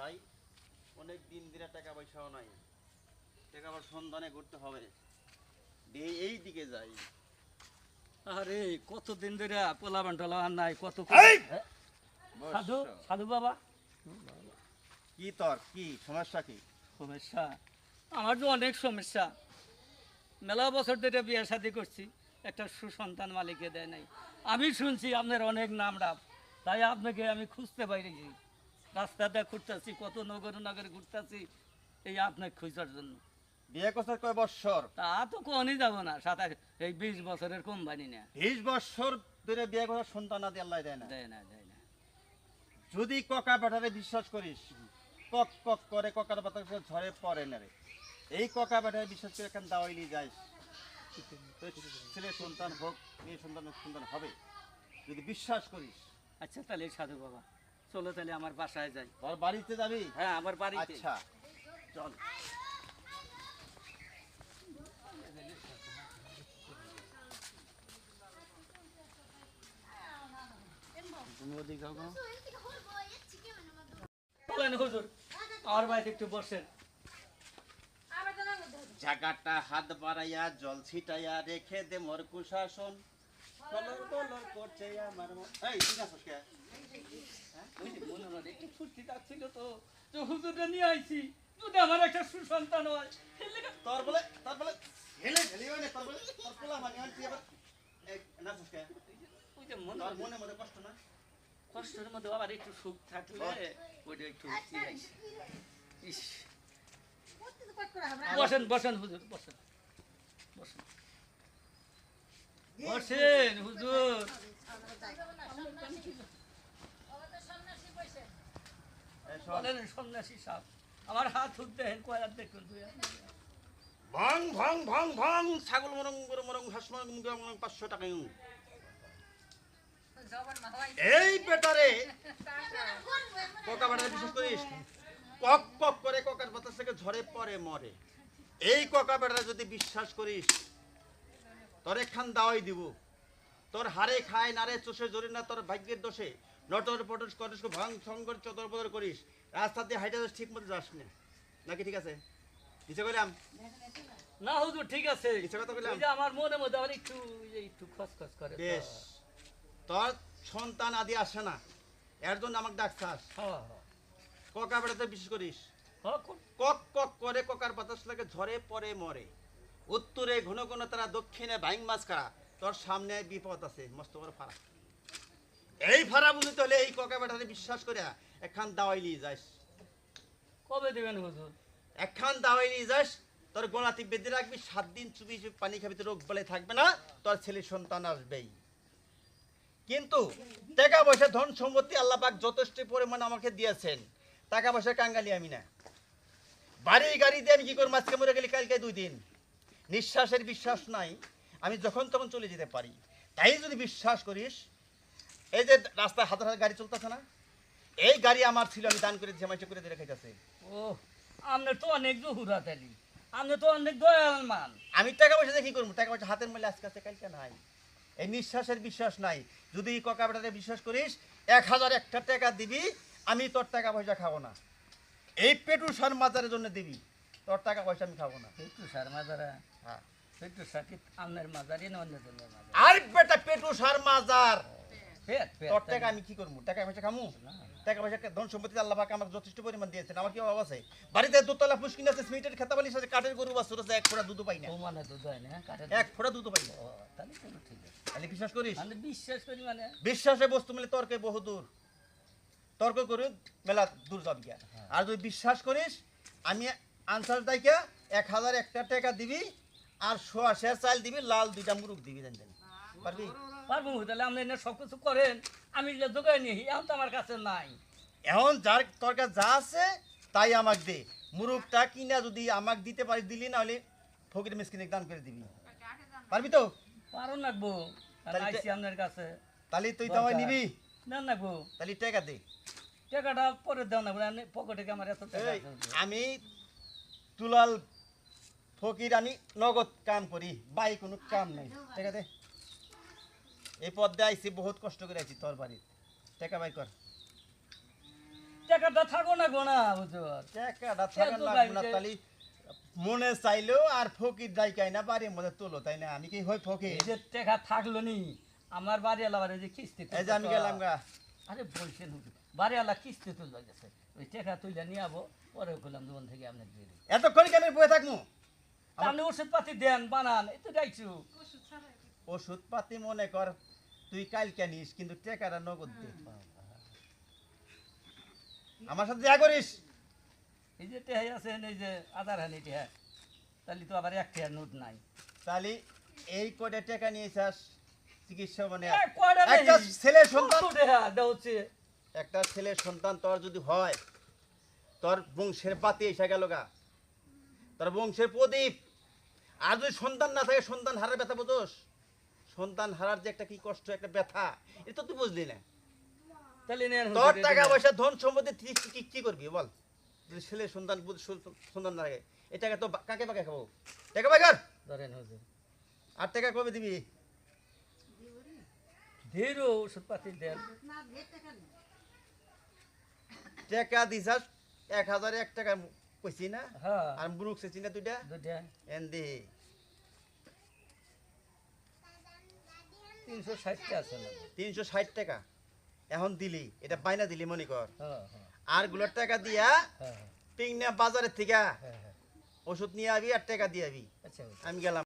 যাই, অনেক দিন ধরে টাকা পয়সাও নাই, টাকা আবার সন্ধানে ঘুরতে হবে, এই দিকে যাই। আরে কতদিন ধরে পোলাবান টোলাবান নাই কত এই! সাধু বস। সাধু বাবা কি তোর কি সমস্যা কি? সমস্যা আমার তো অনেক সমস্যা। মেলা বছর ধরে বিয়ে শাদি করছি, একটা সুসন্তান মালিকে দেয় নাই। আমি শুনছি আপনার অনেক নাম ডাক, তাই আপনাকে আমি খুঁজতে পাইছি। রাস্তাতে ঘুরতেছি, কত নগর নগরে ঘুরতেছি এই আপনাকে খুঁজার জন্য। বিয়ে করছে কয় বৎসর? তা তো কোনই যাব না, 20 বছরের কোম্পানি না। 20 বৎসর ধরে বিয়ে করার সন্তান আদি আল্লাহ দেয় না। দেয় না দেয় না। যদি ককা বেটারে বিশ্বাস করিস, কক কক করে ককার পাতা ঝরে পড়ে না রে। এই ককা বেটারে বিশ্বাস করে এখান দাওয়াইলি যাইস, ছেলে সন্তান হোক মেয়ে সন্তান হবে যদি বিশ্বাস করিস। আচ্ছা তাহলে সাধু বাবা চলো তাহলে আমার বাসায় যাই। তোর বাড়িতে যাবি? হ্যাঁ আমার বাড়িতে। আচ্ছা চল। তুমি ওদিক যাও কেন? বলেন হুজুর, আমার বাড়িতে একটু বসেন। জায়গাটা হাত বাড়াইয়া জল ছিটাইয়া রেখে দে মোর কুশাসন, কলর কলর করছে আমার মন। এই ঠিক আছে কে? ওই যে মনে মনে একটু ফুর্তি লাগছিল তো, তো হুজুরটা নিয়ে আইছি, যদি আমার একটা সুসন্তান হয়। তোর বলে হেলে হেলে হয় না, তোর পোলা মানে হয় তুই আবার এই নাচস কে? ওই যে মনে তোর মনে মনে কষ্ট না? কষ্টের মধ্যে আবার একটু সুখ থাকলে ওইটা একটু ইস। বসেন বসেন হুজুর বসেন, বসেন বসেন হুজুর। এই শোন, বলেন সন্ন্যাসী সাহেব, আমার হাত উঠতে হেন কয়ার দেখুন তুই। ভং ভং ভং ভং ছাগল মরং গরু মরং হাঁস মরং মুরগা মরং 500 টাকা ইউ। এই বেটারে কোকা বেটারে বিশেষ করিস, কক কক করে কোকার বাতাস থেকে ঝরে পড়ে মরে। এই কোকা বেটারে যদি বিশ্বাস করিস, তোর একখান দাওয়াই দিব। তোর হারে খায় নারে চষে জোরে না তোর ভাগ্যের দোষে নটর পটর করিস, ভাঙ ছং করে চদর বদর করিস, রাস্তা দিয়ে হাইটা ঠিক মতো যাস না নাকি? ঠিক আছে ইচ্ছে করলাম? না হুজুর ঠিক আছে, ইচ্ছে কথা বললাম? ওই যে আমার মনে মধ্যে আবার একটু একটু খসখস করে তো। বেশ, তোর সন্তান আদি আসে না, এর জন্য আমাকে ডাকছাস। হ্যাঁ হ্যাঁ কোকা বেটাতে বিশেষ করিস, হ্যাঁ, কক কক করে কোকার বাতাস লাগে ঝরে পড়ে মরে। উত্তরে ঘন ঘন তারা, দক্ষিণে বাইং মাছ খাড়া, তোর সামনে বিপদ আছে মস্ত বড় ফাড়া। এই ফাড়া বুঝতে হলে এই কোকা বেটাতে বিশ্বাস করে একখান দাওয়াই নিয়ে যাস। কবে দেবেন হুজুর? একখান দাওয়াই নিয়ে যাস, তোর গোলাতি বেঁধে রাখবি, 7 দিন চুপি চুপি পানি খাবি, তোর রোগ বলে থাকবে না, তোর ছেলে সন্তান আসবেই। কিন্তু টাকা পয়সা ধন সম্পত্তি আল্লাহ পাক যথেষ্ট পরিমাণ আমাকে দিয়েছেন, টাকা পয়সা কাঙ্গালি আমি না। বাড়ি গাড়ি দিয়ে আমি কি করবো? আজকে মরে গেলে কালকে 2 দিন, নিঃশ্বাসের বিশ্বাস নাই, আমি যখন তখন চলে যেতে পারি। তাই যদি বিশ্বাস করিস, এই যে রাস্তায় হাজার হাজার গাড়ি চলতেছে না, এই গাড়ি আমার ছিল, আমি দান করে দিয়েছি, করে দিয়ে রেখেছে। ও আপনি তো অনেক জহুরাত আলী, আপনি তো অনেক দয়াল মান। আমি টাকা পয়সা দিয়ে কি করবো? টাকা পয়সা হাতের মধ্যে আজকে আছে কালকে নাই। এই নিঃশ্বাসের বিশ্বাস নাই। যদি ককা বেটাতে বিশ্বাস করিস, 1001টা টাকা দিবি, আমি তোর টাকা পয়সা খাবো না। এই পেটু সার মাজারের জন্য দিবি, তোর টাকা পয়সা আমি খাবো না। একটু সার মাজারা, হ্যাঁ, একটু সাকি আপনার মাজারি না অন্য জনের মাজার? আর বেটা পেটু সার মাজার, পেট পেট তোর টাকা আমি কি করবো? টাকা পয়সা খামু? টাকা পয়সা ধন সম্পত্তি আল্লাহ পাক আমাকে যথেষ্ট পরিমাণ দিয়েছেন, আমার কি অভাব আছে? বাড়িতে 2 তলা পুষ্কিন আছে, সিমেন্টের খেতাবালির সাথে কাঠের গরু বাছুর আছে, 1 ফোঁটা দুধ পাই না। ও মানে দুধ হয় না কাঠের? 1 ফোঁটা দুধ পাই না। ও তাহলে কোনো ঠিক আছে। তাহলে বিশ্বাস করিস? আমি বিশ্বাস করি মানে বিশ্বাসে বস্তু মিলে তর্কে বহুদূর, তর্ক করি মেলা দূর যাবি গিয়া। আর যদি বিশ্বাস করিস, আমি আনসার দাইকা 1001টা টাকা দিবি, আর 100 চাল দিবি, লাল 2টা মুরগ দিবি, জানেন পারবি? পারবো তাহলে আপনি এনে সব কিছু করেন, আমি যে জোগাড় নিই এখন তো আমার কাছে নাই। এখন যার তোর কাছে যা আছে তাই আমাকে দে। মুরগটা কিনা যদি আমাকে দিতে পারিস দিলি, না হলে ফকির মিসকিনে দান করে দিবি, পারবি তো? পারো নাকবো, তাহলে আইসি আপনার কাছে। তাহলে তুই দাওয়াই নিবি, না নাকবো, তাহলে টাকা দে। টাকাটা পরে দেও না, পকেটে আমার এত টাকা এই, আছে। আমি দুলাল ফকির, আমি নগদ কাম করি, বাই কোনো কাম নাই। ঠিক আছে, এই পথে আইছি, বহুত কষ্ট করে আইছি তোর বাড়ি, টাকা বাই কর। টাকাটা থাকো না গোনা হুজুর টাকাটা থাকে এত না গাই গুনা যে- তালি মনে চাইলেও আর ফকির ডাইকাই না বাড়ির মধ্যে তোলো তাই না আমি কি হই ফকির এই যে টাকা থাকলো নি আমার বাড়ি আলাবার এই যে কিস্তি এই যে আমি গেলাম গা আরে বলছেন হুজুর বাড়ি আলা কিস্তি তুলবা গেছে ওই টাকা তুলে নিয়ে যাবো পরে করলাম দোকান থেকে আপনার দিয়ে দিই এতক্ষণ কেন বয়ে থাকবো আপনি ওষুধ পাতি দেন বানান এই তো যাইছু ওষুধ পাতি মনে কর তুই কালকে নিস কিন্তু টাকাটা নগদ দে আমার সাথে যা করিস এই যে টেহাই আছেন এই যে আধার হানি টেহা তাহলে তো আবার এক টেহার নোট নাই তাহলে এই কয়টা টাকা নিয়েছিস চিকিৎসা মানে এ, কয়টা নেই? একটা ছেলে সন্তান কত টেহা দেওয়া হচ্ছে একটা ছেলে সন্তান তোর যদি হয় তোর বংশের বাতি এসে গেল গা তোর বংশের প্রদীপ আর যদি সন্তান না থাকে সন্তান হারার ব্যথা বোঝোস সন্তান হারার যে একটা কি কষ্ট একটা ব্যথা এটা তো তুই বুঝলি না তাহলে নেন তোর হুজুর, এই টাকা দেন। পয়সা ধন সম্পত্তি তুই কি করবি বল যদি ছেলে সন্তান সন্তান না থাকে এই টাকা তো কাকে পাকে খাবো টাকা পাকার ধরেন হুজুর আর টাকা কবে দিবি ধীর ওষুধ পাতি দেন টাকা দিছাস 1001 টাকা কইছি না হ্যাঁ আর মুরুখ সেছি না তুইটা দুটা এন দি 360 আছে না 360 টাকা এখন দিলি এটা বাইনা দিলি মনে কর হ্যাঁ হ্যাঁ আর গুলোর টাকা দিয়া হ্যাঁ টিংনা বাজারের থেকে হ্যাঁ হ্যাঁ ওষুধ নিয়ে আবি আর টাকা দিয়ে আবি আচ্ছা হুজুর। আমি গেলাম